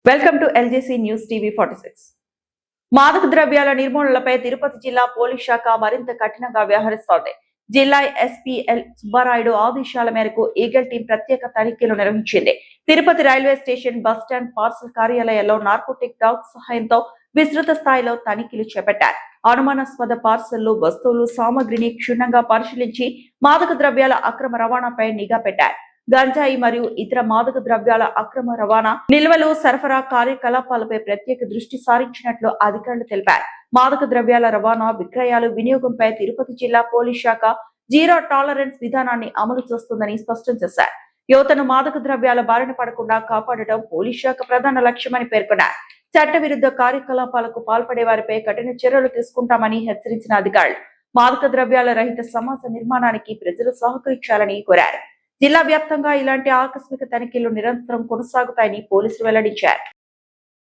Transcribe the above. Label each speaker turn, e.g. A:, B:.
A: Welcome to LJC news TV 46. మాదక ద్రవ్యాల నిర్మూలనపై తిరుపతి జిల్లా పోలీస్ శాఖ మరింత కఠినంగా వ్యవహరిస్తోంది. జిల్లా ఎస్పీ ఎల్ సుబ్బారాయుడు ఆదేశాల మేరకు ఈగల్ టీం ప్రత్యేక తనిఖీలు నిర్వహించింది. Tirupati railway station, bus stand, parcel కార్యాలయాల్లో నార్కోటిక్ డాగ్స్ సహాయంతో విస్తృత స్థాయిలో తనిఖీలు చేపట్టారు. అనుమానాస్పద పార్సళ్లు, వస్తువులు, సామగ్రిని క్షుణ్ణంగా పరిశీలించి మాదక ద్రవ్యాల అక్రమ రవాణాపై నిఘా పెట్టారు. గంజాయి మరియు ఇతర మాదక ద్రవ్యాల అక్రమ రవాణా, నిల్వలు, సరఫరా కార్యకలాపాలపై ప్రత్యేక దృష్టి సారించినట్లు అధికారులు తెలిపారు. మాదక ద్రవ్యాల రవాణా, విక్రయాలు, వినియోగంపై తిరుపతి జిల్లా పోలీస్ శాఖ జీరో టాలరెన్స్ విధానాన్ని అమలు చేస్తుందని స్పష్టం చేశారు. యువతను మాదక ద్రవ్యాల బారిన పడకుండా కాపాడటం పోలీస్ శాఖ ప్రధాన లక్ష్యమని పేర్కొన్నారు. చట్టవిరుద్ధ కార్యకలాపాలకు పాల్పడే వారిపై కఠిన చర్యలు తీసుకుంటామని హెచ్చరించిన అధికారులు మాదక ద్రవ్యాల రహిత సమాజ నిర్మాణానికి ప్రజలు సహకరించాలని కోరారు. జిల్లా వ్యాప్తంగా ఇలాంటి ఆకస్మిక తనిఖీలు నిరంతరం కొనసాగుతాయని పోలీసులు వెల్లడించారు.